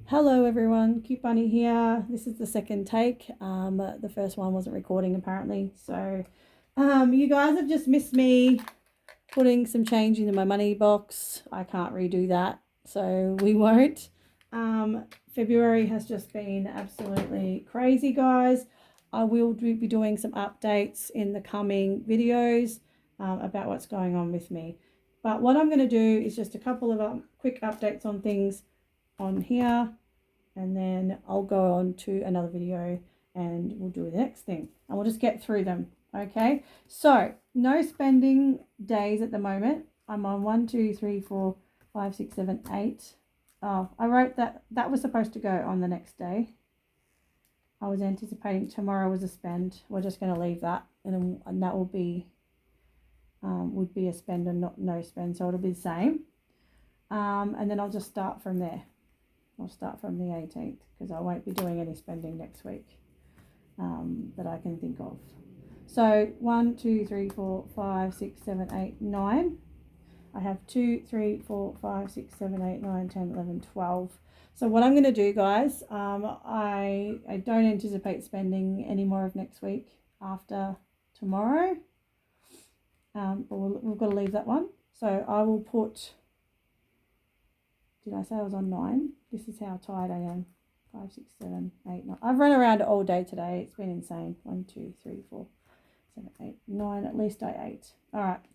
Hello everyone, Cute Bunny here. This is the second take. The first one wasn't recording apparently. So you guys have just missed me putting some change into my money box. I can't redo that, so we won't. February has just been absolutely crazy, guys. I will be doing some updates in the coming videos about what's going on with me. But what I'm going to do is just a couple of quick updates on things on here, and then I'll go on to another video and we'll do the next thing and we'll just get through them. Okay, so no spending days at the moment. I'm on 1, 2, 3, 4, 5, 6, 7, 8. Oh, I wrote that was supposed to go on the next day. I was anticipating tomorrow was a spend. We're just going to leave that, and that will be would be a spend and not no spend, so it'll be the same. And then I'll just start from there. I'll start from the 18th because I won't be doing any spending next week that I can think of. So 1, 2, 3, 4, 5, 6, 7, 8, 9. I have 2, 3, 4, 5, 6, 7, 8, 9, 10, 11, 12. So what I'm going to do, guys, I don't anticipate spending any more of next week after tomorrow. But we've got to leave that one. So I will put, did I say I was on 9? This is how tired I am. 5, 6, 7, 8, 9. I've run around all day today. It's been insane. 1, 2, 3, 4, 7, 8, 9. At least I ate. All right.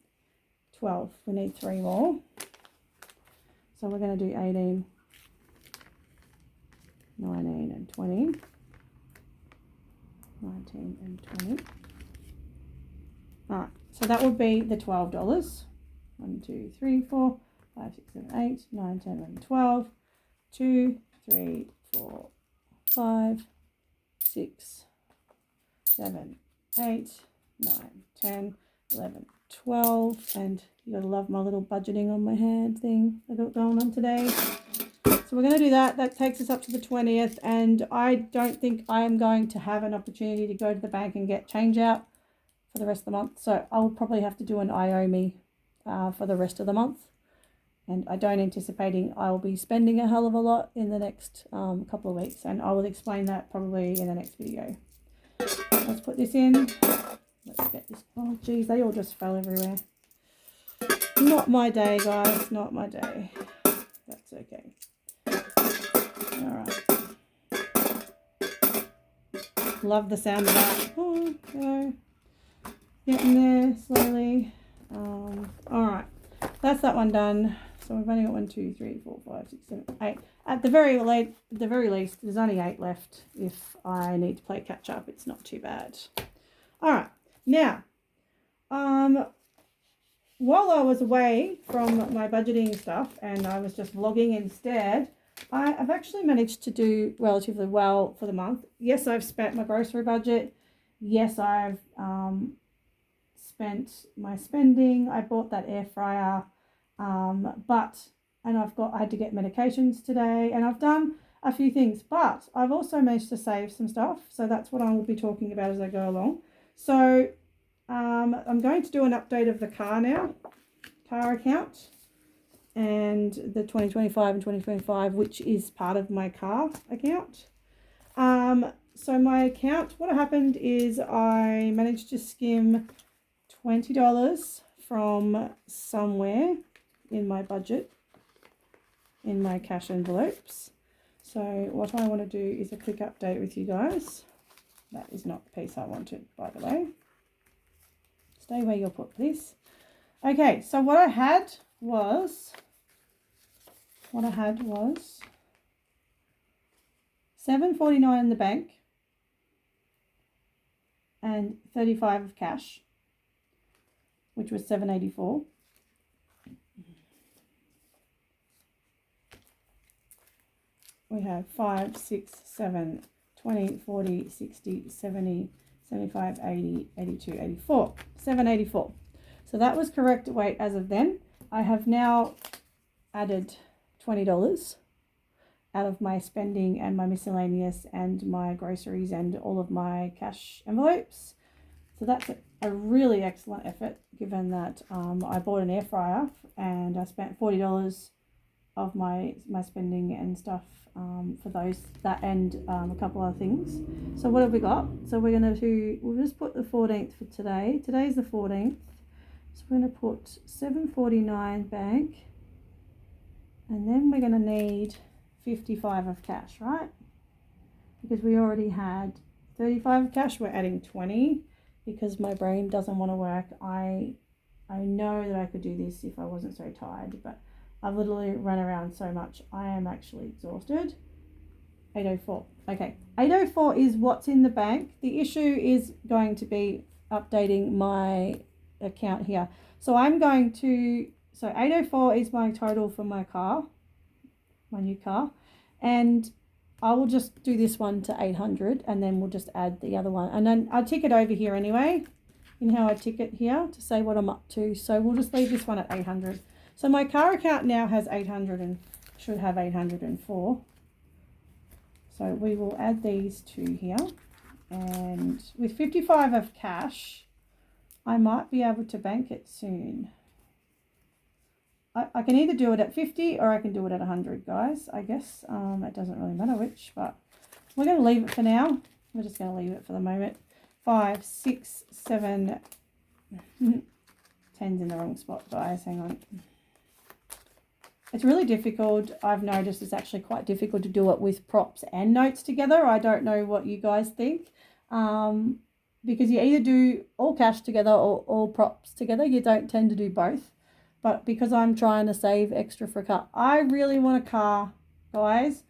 12. We need 3 more. So we're going to do 18, 19 and 20. 19 and 20. All right. So that would be the $12. 1, 2, 3, 4, 5, 6, 7, 8, 9, 10, 11, 12. 2, 3, 4, 5, 6, 7, 8, 9, 10, 11, 12. And you gotta love my little budgeting on my hand thing I got going on today. So we're going to do that. That takes us up to the 20th. And I don't think I am going to have an opportunity to go to the bank and get change out for the rest of the month. So I'll probably have to do an IOME for the rest of the month. And I don't anticipating I'll be spending a hell of a lot in the next couple of weeks. And I will explain that probably in the next video. Let's put this in. Let's get this. Oh, geez, they all just fell everywhere. Not my day, guys. Not my day. That's okay. All right. Love the sound of that. Oh, go. Getting there slowly. All right. That's that one done. So we've only got 1, 2, 3, 4, 5, 6, 7, 8. At the very least, there's only 8 left. If I need to play catch up, it's not too bad. All right. Now, while I was away from my budgeting stuff and I was just vlogging instead, I've actually managed to do relatively well for the month. Yes, I've spent my grocery budget. Yes, I've spent my spending. I bought that air fryer. I had to get medications today, and I've done a few things, but I've also managed to save some stuff. So that's what I will be talking about as I go along. So I'm going to do an update of the car account, and the 2025 and 2025, which is part of my car account. So my account, what happened is I managed to skim $20 from somewhere in my budget, in my cash envelopes. So what I want to do is a quick update with you guys. That is not the piece I wanted, by the way. Stay where you're put, please. Okay, so what I had was $7.49 in the bank and 35 of cash, which was $7.84. We have 5, 6, 7, 20, 40, 60, 70, 75, 80, 82, 84. $7.84. So that was correct weight as of then. I have now added $20 out of my spending and my miscellaneous and my groceries and all of my cash envelopes. So that's a really excellent effort, given that I bought an air fryer and I spent $40 of my spending and stuff for that and a couple other things. So what have we got? So we're going to we'll just put the 14th for today. Today's the 14th. So we're going to put 749 bank, and then we're going to need 55 of cash, right? Because we already had 35 of cash. We're adding 20 because my brain doesn't want to work. I know that I could do this if I wasn't so tired, but I've literally run around so much. I am actually exhausted. 804. Okay, 804 is what's in the bank. The issue is going to be updating my account here. So I'm going to, so 804 is my total for my car, my new car, and I will just do this one to 800, and then we'll just add the other one, and then I'll tick it over here anyway. You know how I tick it here to say what I'm up to. So we'll just leave this one at 800. So my car account now has 800 and should have 804. So we will add these two here, and with 55 of cash, I might be able to bank it soon. I can either do it at 50 or I can do it at 100, guys. I guess it doesn't really matter which, but we're going to leave it for now. We're just going to leave it for the moment. 5, 6, 7, 10's in the wrong spot, guys. Hang on. It's really difficult. I've noticed it's actually quite difficult to do it with props and notes together. I don't know what you guys think. Because you either do all cash together or all props together. You don't tend to do both. But because I'm trying to save extra for a car, I really want a car, guys.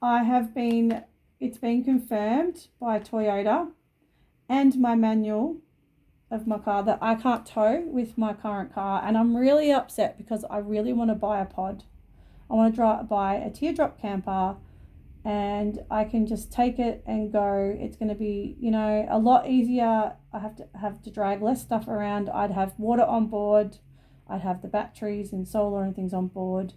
It's been confirmed by Toyota and my manual of my car that I can't tow with my current car, and I'm really upset because I really want to buy a pod. I want to buy a teardrop camper, and I can just take it and go. It's going to be, you know, a lot easier. I have to drag less stuff around. I'd have water on board. I'd have the batteries and solar and things on board,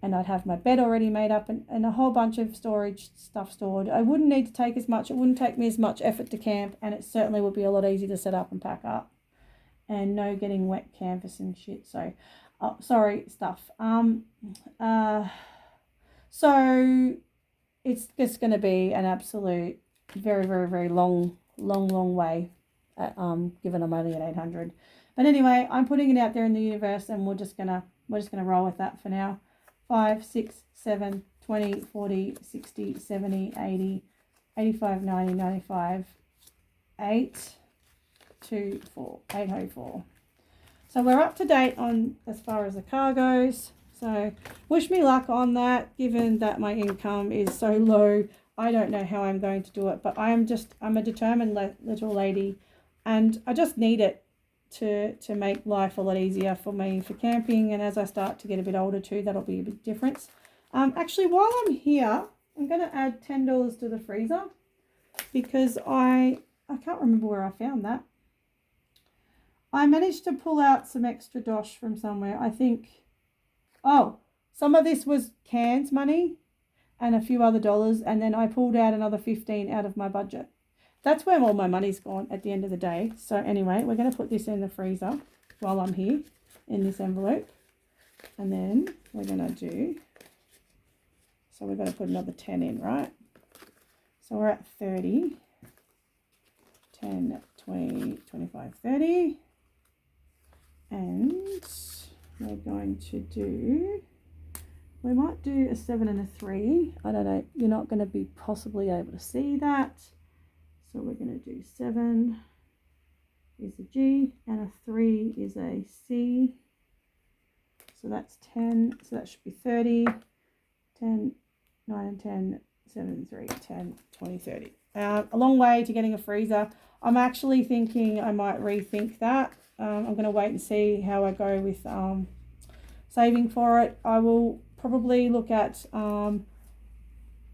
and I'd have my bed already made up and a whole bunch of storage stuff stored. I wouldn't need to take as much. It wouldn't take me as much effort to camp, and it certainly would be a lot easier to set up and pack up, and no getting wet canvas and shit. So, stuff. So it's just going to be an absolute very, very, very long way, given I'm only at 800. But anyway, I'm putting it out there in the universe, and we're just gonna roll with that for now. 5, 6, 7, 20, 40, 60, 70, 80, 85, 90, 95, 8, 2, 4, 804. So we're up to date on as far as the car goes. So wish me luck on that, given that my income is so low. I don't know how I'm going to do it, but I'm a determined little lady, and I just need it to make life a lot easier for me for camping. And as I start to get a bit older too, that'll be a big difference. Actually, while I'm here, I'm going to add $10 to the freezer, because I can't remember where I found that. I managed to pull out some extra dosh from somewhere. I think, some of this was cans money and a few other dollars, and then I pulled out another 15 out of my budget. That's where all my money's gone at the end of the day. So anyway, we're going to put this in the freezer while I'm here in this envelope. And then we're going to do, so we're going to put another 10 in, right? So we're at 30, 10, 20, 25, 30. And we're going to do, we might do a 7 and a 3. I don't know. You're not going to be possibly able to see that. So we're going to do 7 is a G and a 3 is a C. So that's 10. So that should be 30, 10, 9 and 10, 7 and 3, 10, 20, 30. A long way to getting a freezer. I'm actually thinking I might rethink that. I'm going to wait and see how I go with saving for it. I will probably look at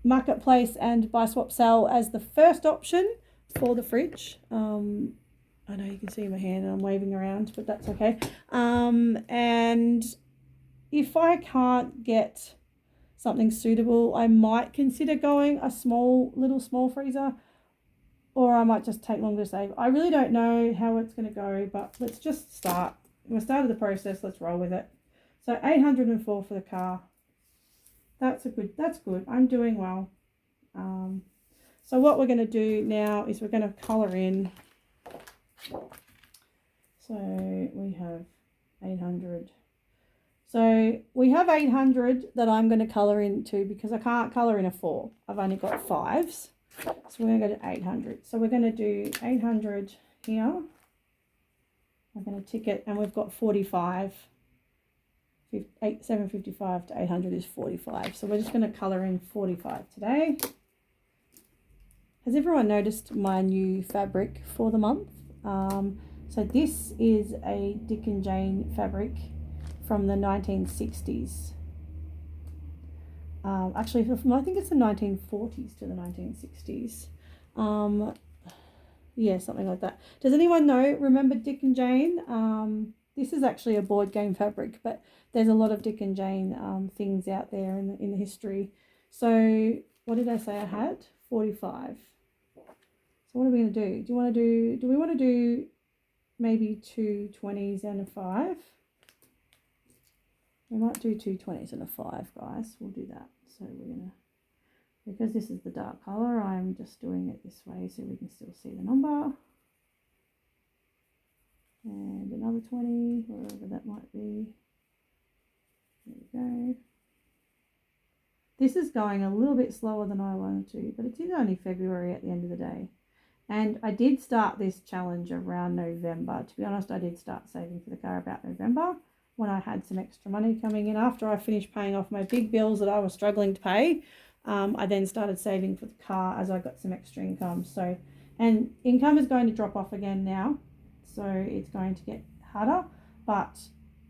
Marketplace and Buy Swap Sell as the first option for the fridge. I know you can see my hand and I'm waving around, but that's okay. And if I can't get something suitable, I might consider going a small freezer, or I might just take longer to save. I really don't know how it's going to go, but let's just start. We started the process, let's roll with it. So 804 for the car. that's good. I'm doing well. So what we're going to do now is we're going to colour in. So we have 800. So we have 800 that I'm going to colour into because I can't colour in a 4. I've only got 5s. So we're going to go to 800. So we're going to do 800 here. I'm going to tick it, and we've got 45. 755 to 800 is 45. So we're just going to colour in 45 today. Has everyone noticed my new fabric for the month? So this is a Dick and Jane fabric from the 1960s. Actually, I think it's the 1940s to the 1960s. Yeah, something like that. Does anyone remember Dick and Jane? This is actually a board game fabric, but there's a lot of Dick and Jane things out there in the history. So what did I say I had? 45. So what are we going to do? Do we want to do maybe 2 20s and a 5? We might do 2 20s and a 5, guys. We'll do that. So we're going to, because this is the dark colour, I'm just doing it this way so we can still see the number. And another 20, wherever that might be. There we go. This is going a little bit slower than I wanted to, but it is only February at the end of the day. And I did start this challenge around November. To be honest, I did start saving for the car about November when I had some extra money coming in. After I finished paying off my big bills that I was struggling to pay, I then started saving for the car as I got some extra income. So, and income is going to drop off again now. So it's going to get harder, but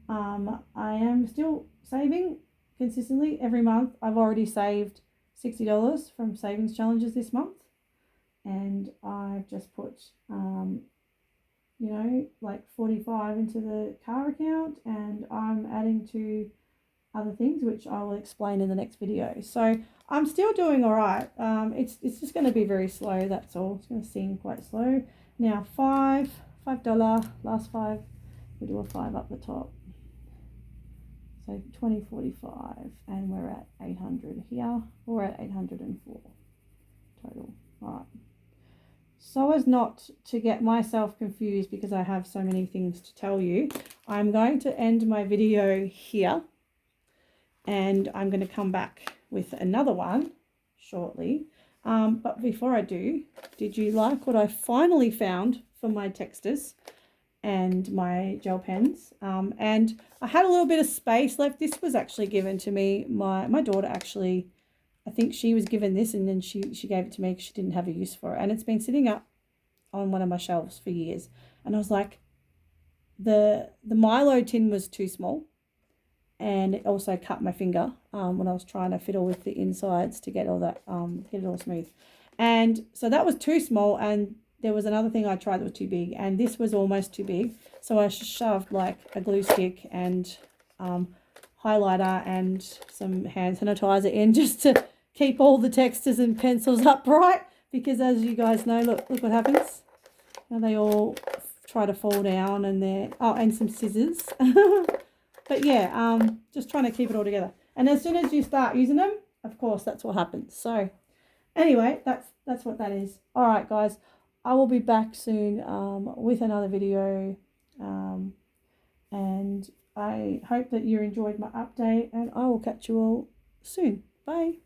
I am still saving consistently every month. I've already saved $60 from savings challenges this month. And I've just put, like 45 into the car account, and I'm adding to other things, which I will explain in the next video. So I'm still doing all right. It's just going to be very slow. That's all. It's going to seem quite slow. Now $5, last 5. We do a 5 up the top. So 2045, and we're at 800 here. We're at 804 total. All right. So as not to get myself confused, because I have so many things to tell you, I'm going to end my video here, and I'm going to come back with another one shortly. But before I do, did you like what I finally found for my texters and my gel pens? And I had a little bit of space left. This was actually given to me. My daughter actually, I think she was given this, and then she gave it to me because she didn't have a use for it. And it's been sitting up on one of my shelves for years. And I was like, the Milo tin was too small. And it also cut my finger when I was trying to fiddle with the insides to get all that, get it all smooth. And so that was too small. And there was another thing I tried that was too big. And this was almost too big. So I shoved like a glue stick and highlighter and some hand sanitizer in just to keep all the textures and pencils upright, because as you guys know, look what happens. Now they all try to fall down, and and some scissors. But yeah, just trying to keep it all together. And as soon as you start using them, of course, that's what happens. So anyway, that's what that is. All right, guys, I will be back soon with another video, and I hope that you enjoyed my update, and I will catch you all soon. Bye.